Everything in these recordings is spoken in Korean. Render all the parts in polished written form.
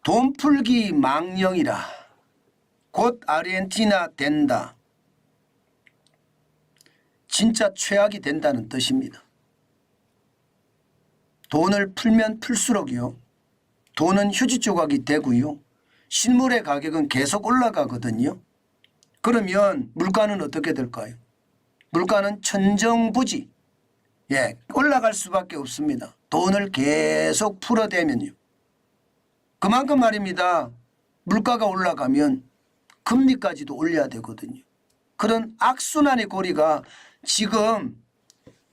돈 풀기 망령이라. 곧 아르헨티나 된다. 진짜 최악이 된다는 뜻입니다. 돈을 풀면 풀수록요. 돈은 휴지 조각이 되고요. 실물의 가격은 계속 올라가거든요. 그러면 물가는 어떻게 될까요? 물가는 천정부지. 올라갈 수밖에 없습니다. 돈을 계속 풀어대면요. 그만큼 말입니다. 물가가 올라가면 금리까지도 올려야 되거든요. 그런 악순환의 고리가 지금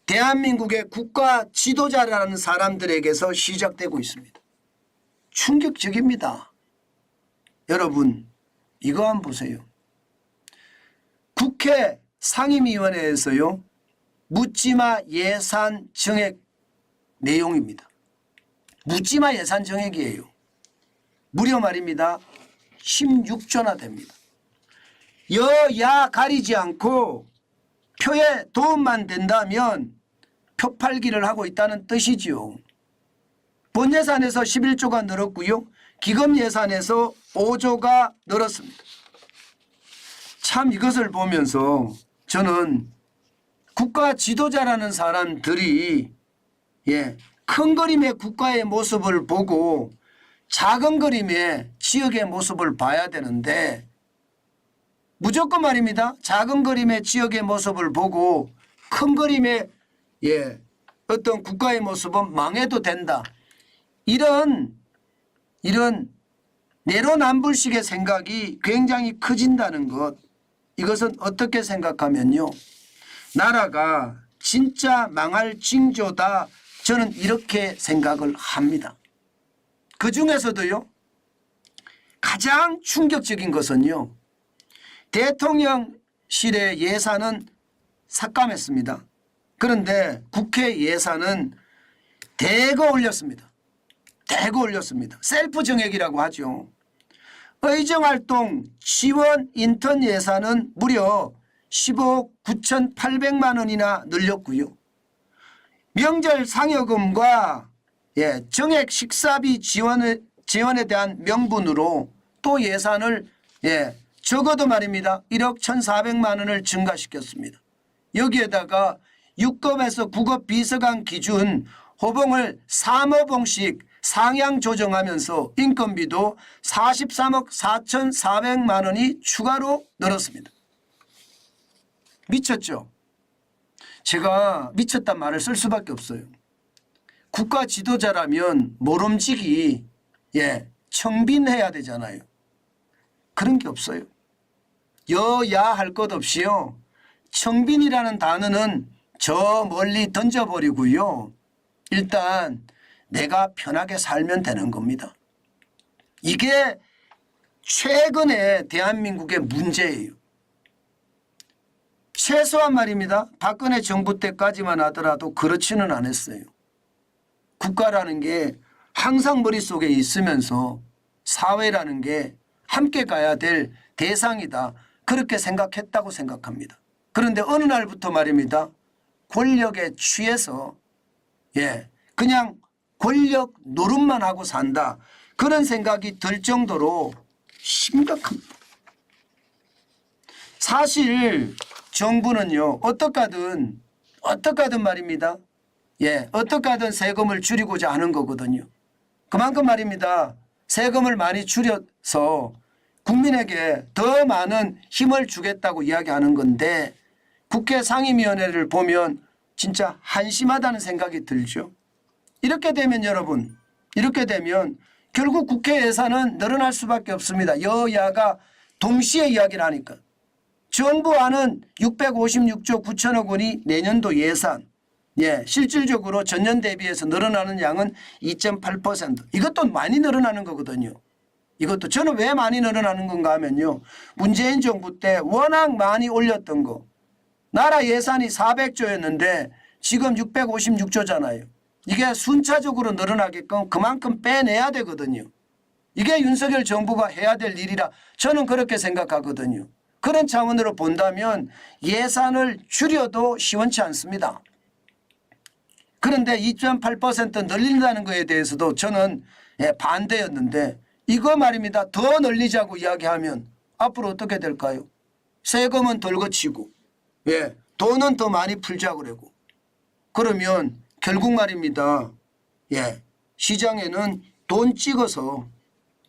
대한민국의 국가 지도자라는 사람들에게서 시작되고 있습니다. 충격적입니다. 여러분 이거 한번 보세요. 국회 상임위원회에서요. 묻지마 예산 정액 내용입니다. 묻지마 예산 정액이에요. 무려 말입니다. 16조나 됩니다. 여야 가리지 않고 표에 도움만 된다면 표 팔기를 하고 있다는 뜻이지요. 본 예산에서 11조가 늘었고요. 기금 예산에서 5조가 늘었습니다. 참 이것을 보면서 저는 국가 지도자라는 사람들이 큰 그림의 국가의 모습을 보고 작은 그림의 지역의 모습을 봐야 되는데 무조건 말입니다. 작은 그림의 지역의 모습을 보고 큰 그림의 어떤 국가의 모습은 망해도 된다. 이런 내로남불식의 생각이 굉장히 커진다는 것. 이것은 어떻게 생각하면요. 나라가 진짜 망할 징조다. 저는 이렇게 생각을 합니다. 그중에서도요. 가장 충격적인 것은요. 대통령실의 예산은 삭감했습니다. 그런데 국회 예산은 대거 올렸습니다. 대거 올렸습니다. 셀프 정액이라고 하죠. 의정활동 지원 인턴 예산은 무려 15억 9,800만 원이나 늘렸고요. 명절 상여금과 정액 식사비 지원에 대한 명분으로 또 예산을 적어도 말입니다. 1억 1,400만 원을 증가시켰습니다. 여기에다가 6급에서 9급 비서관 기준 호봉을 3호봉씩 상향 조정하면서 인건비도 43억 4,400만 원이 추가로 늘었습니다. 미쳤죠? 제가 미쳤단 말을 쓸 수밖에 없어요. 국가 지도자라면 모름지기 청빈해야 되잖아요. 그런 게 없어요. 여야 할 것 없이요. 청빈이라는 단어는 저 멀리 던져버리고요. 일단 내가 편하게 살면 되는 겁니다. 이게 최근에 대한민국의 문제예요. 최소한 말입니다. 박근혜 정부 때까지만 하더라도 그렇지는 않았어요. 국가라는 게 항상 머릿속에 있으면서 사회라는 게 함께 가야 될 대상이다. 그렇게 생각했다고 생각합니다. 그런데 어느 날부터 말입니다. 권력에 취해서 그냥 권력 노릇만 하고 산다. 그런 생각이 들 정도로 심각합니다. 사실 정부는요. 어떻게든 말입니다. 어떻게든 세금을 줄이고자 하는 거거든요. 그만큼 말입니다. 세금을 많이 줄여서 국민에게 더 많은 힘을 주겠다고 이야기하는 건데 국회 상임위원회를 보면 진짜 한심하다는 생각이 들죠. 이렇게 되면 여러분, 이렇게 되면 결국 국회 예산은 늘어날 수밖에 없습니다. 여야가 동시에 이야기를 하니까. 정부안은 656조 9천억 원이 내년도 예산. 실질적으로 전년 대비해서 늘어나는 양은 2.8%. 이것도 많이 늘어나는 거거든요. 이것도 저는 왜 많이 늘어나는 건가 하면요. 문재인 정부 때 워낙 많이 올렸던 거. 나라 예산이 400조였는데 지금 656조잖아요. 이게 순차적으로 늘어나게끔 그만큼 빼내야 되거든요. 이게 윤석열 정부가 해야 될 일이라 저는 그렇게 생각하거든요. 그런 차원으로 본다면 예산을 줄여도 시원치 않습니다. 그런데 2.8% 늘린다는 것에 대해서도 저는 반대였는데 이거 말입니다. 더 늘리자고 이야기하면 앞으로 어떻게 될까요? 세금은 덜 거치고, 예, 돈은 더 많이 풀자고 그러고. 그러면 결국 말입니다. 예, 시장에는 돈 찍어서,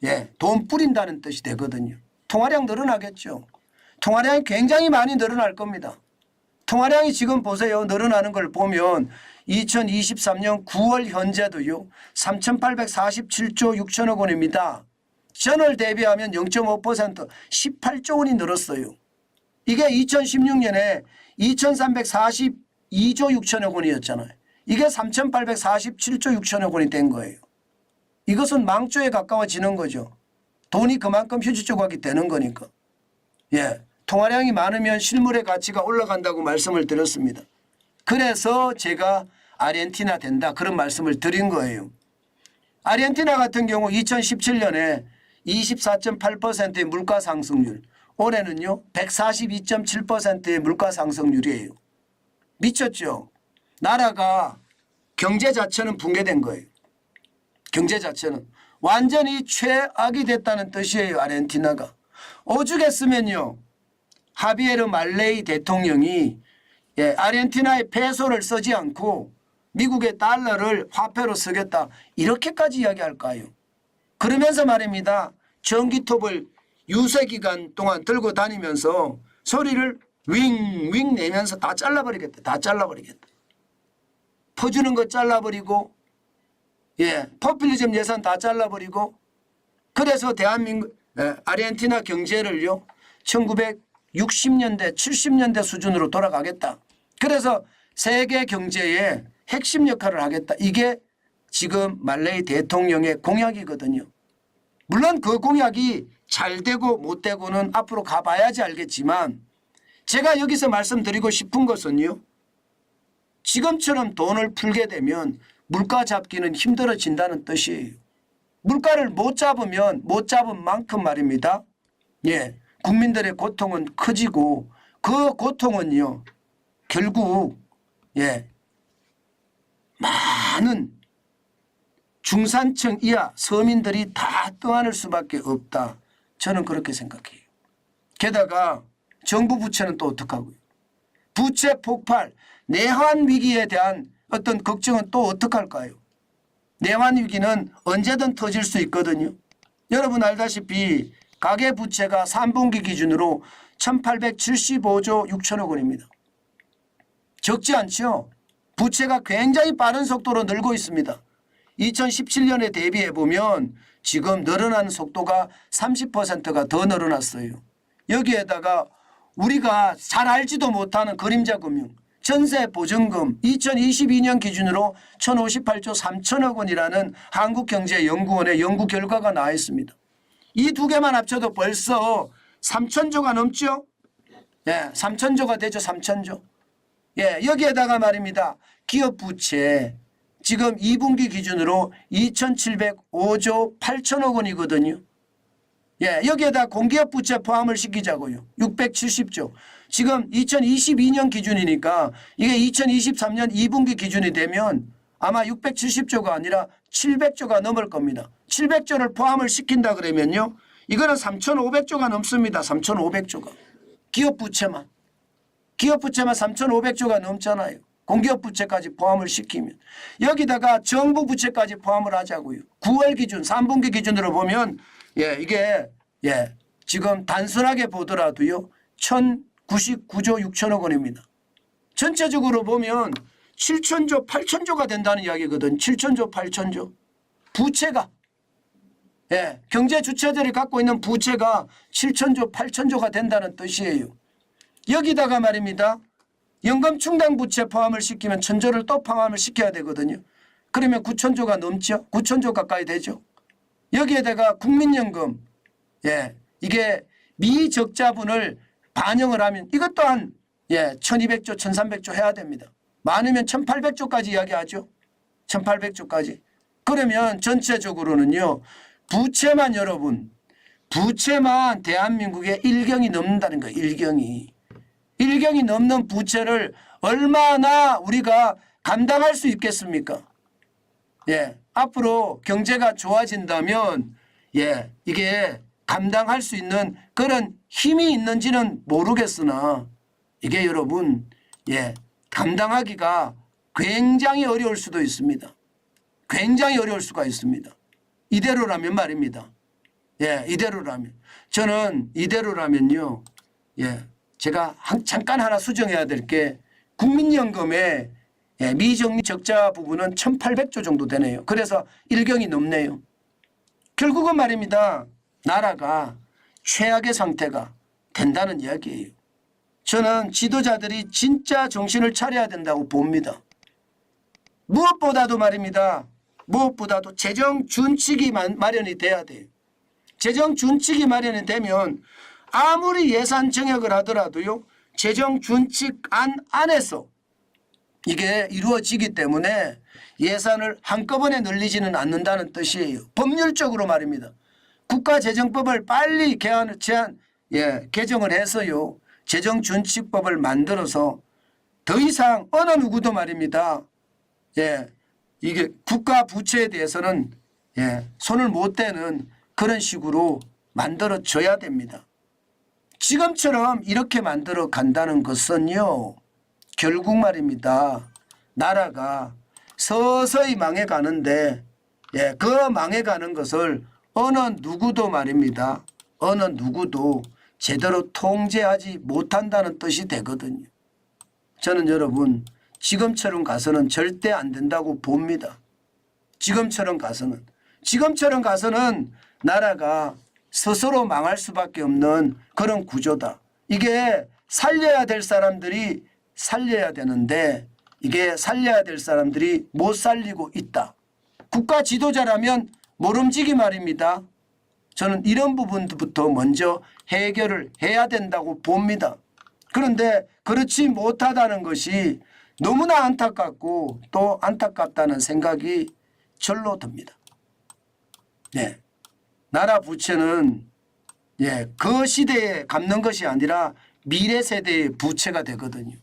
예, 돈 뿌린다는 뜻이 되거든요. 통화량 늘어나겠죠. 통화량이 굉장히 많이 늘어날 겁니다. 통화량이 지금 보세요. 늘어나는 걸 보면 2023년 9월 현재도요. 3,847조 6천억 원입니다. 전월 대비하면 0.5% 18조 원이 늘었어요. 이게 2016년에 2,342조 6천억 원이었잖아요. 이게 3,847조 6천억 원이 된 거예요. 이것은 망조에 가까워지는 거죠. 돈이 그만큼 휴지 조각이 되는 거니까. 예, 통화량이 많으면 실물의 가치가 올라간다고 말씀을 드렸습니다. 그래서 제가 아르헨티나 된다 그런 말씀을 드린 거예요. 아르헨티나 같은 경우 2017년에 24.8%의 물가 상승률, 올해는요 142.7%의 물가 상승률이에요. 미쳤죠. 나라가 경제 자체는 붕괴된 거예요. 경제 자체는 완전히 최악이 됐다는 뜻이에요. 아르헨티나가. 오죽했으면요 하비에르 말레이 대통령이, 예, 아르헨티나의 페소를 쓰지 않고 미국의 달러를 화폐로 쓰겠다 이렇게까지 이야기할까요? 그러면서 말입니다. 전기톱을 유세기간 동안 들고 다니면서 소리를 윙윙 내면서 다 잘라버리겠다. 다 잘라버리겠다. 퍼주는 거 잘라버리고, 예, 포퓰리즘 예산 다 잘라버리고, 그래서 대한민국, 예, 아르헨티나 경제를요 1960년대 70년대 수준으로 돌아가겠다. 그래서 세계 경제의 핵심 역할을 하겠다. 이게 지금 말레이 대통령의 공약이거든요. 물론 그 공약이 잘 되고 못 되고는 앞으로 가봐야지 알겠지만, 제가 여기서 말씀드리고 싶은 것은요, 지금처럼 돈을 풀게 되면 물가 잡기는 힘들어진다는 뜻이에요. 물가를 못 잡으면 못 잡은 만큼 말입니다. 예, 국민들의 고통은 커지고 그 고통은요 결국, 예, 많은 중산층 이하 서민들이 다 떠안을 수밖에 없다. 저는 그렇게 생각해요. 게다가 정부 부채는 또 어떡하고요. 부채 폭발, 내환 위기에 대한 어떤 걱정은 또 어떡할까요? 내환 위기는 언제든 터질 수 있거든요. 여러분 알다시피 가계부채가 3분기 기준으로 1,875조 6천억 원입니다. 적지 않죠? 부채가 굉장히 빠른 속도로 늘고 있습니다. 2017년에 대비해 보면 지금 늘어나는 속도가 30%가 더 늘어났어요. 여기에다가 우리가 잘 알지도 못하는 그림자 금융, 전세 보증금 2022년 기준으로 1,058조 3천억 원이라는 한국경제연구원의 연구 결과가 나와 있습니다. 이 두 개만 합쳐도 벌써 3천조가 넘죠. 예, 3천조가 되죠. 3천조. 예, 여기에다가 말입니다. 기업 부채 지금 2분기 기준으로 2,705조 8천억 원이거든요. 예, 여기에다 공기업 부채 포함을 시키자고요. 670조. 지금 2022년 기준이니까 이게 2023년 2분기 기준이 되면 아마 670조가 아니라 700조가 넘을 겁니다. 700조를 포함을 시킨다 그러면요. 이거는 3,500조가 넘습니다. 3,500조가. 기업 부채만. 기업 부채만 3,500조가 넘잖아요. 공기업 부채까지 포함을 시키면. 여기다가 정부 부채까지 포함을 하자고요. 9월 기준, 3분기 기준으로 보면, 예, 이게, 예, 지금 단순하게 보더라도요. 1,099조 6천억 원입니다. 전체적으로 보면 7천조, 8천조가 된다는 이야기거든. 7천조, 8천조. 부채가. 예, 경제 주체들이 갖고 있는 부채가 7천조, 8천조가 된다는 뜻이에요. 여기다가 말입니다. 연금 충당 부채 포함을 시키면 1,000조를 또 포함을 시켜야 되거든요. 그러면 9천조가 넘죠. 9천조 가까이 되죠. 여기에다가 국민연금, 예, 이게 미적자분을 반영을 하면 이것 또한, 예, 1,200조, 1,300조 해야 됩니다. 많으면 1,800조까지 이야기하죠. 1,800조까지. 그러면 전체적으로는요. 부채만 여러분, 부채만 대한민국의 1경이 넘는다는 거예요. 1경이. 1경이 넘는 부채를 얼마나 우리가 감당할 수 있겠습니까? 예, 앞으로 경제가 좋아진다면 예, 이게 감당할 수 있는 그런 힘이 있는지는 모르겠으나 이게 여러분 예, 감당하기가 굉장히 어려울 수도 있습니다. 굉장히 어려울 수가 있습니다. 이대로라면 말입니다. 예, 이대로라면. 저는 이대로라면요. 예, 제가 잠깐 하나 수정해야 될 게 국민연금의 예, 미정리 적자 부분은 1,800조 정도 되네요. 그래서 일경이 넘네요. 결국은 말입니다. 나라가 최악의 상태가 된다는 이야기예요. 저는 지도자들이 진짜 정신을 차려야 된다고 봅니다. 무엇보다도 말입니다. 무엇보다도 재정 준칙이 마련이 돼야 돼요. 재정 준칙이 마련이 되면 아무리 예산 정액을 하더라도요. 재정 준칙안 안에서 이게 이루어지기 때문에 예산을 한꺼번에 늘리지는 않는다는 뜻이에요. 법률적으로 말입니다. 국가재정법을 빨리 개정을 해서요. 재정준칙법을 만들어서 더 이상 어느 누구도 말입니다. 예, 이게 국가 부채에 대해서는 예, 손을 못 대는 그런 식으로 만들어줘야 됩니다. 지금처럼 이렇게 만들어 간다는 것은요. 결국 말입니다. 나라가 서서히 망해가는데 예, 그 망해가는 것을 어느 누구도 말입니다. 어느 누구도 제대로 통제하지 못한다는 뜻이 되거든요. 저는 여러분 지금처럼 가서는 절대 안 된다고 봅니다. 지금처럼 가서는 나라가 스스로 망할 수밖에 없는 그런 구조다. 이게 살려야 될 사람들이 살려야 되는데 이게 살려야 될 사람들이 못 살리고 있다. 국가 지도자라면 모름지기 말입니다. 저는 이런 부분부터 먼저 해결을 해야 된다고 봅니다. 그런데 그렇지 못하다는 것이 너무나 안타깝고 또 안타깝다는 생각이 절로 듭니다. 네. 나라 부채는 예, 그 시대에 갚는 것이 아니라 미래 세대의 부채가 되거든요.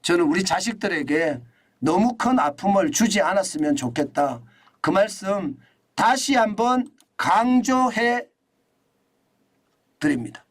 저는 우리 자식들에게 너무 큰 아픔을 주지 않았으면 좋겠다. 그 말씀 다시 한번 강조해 드립니다.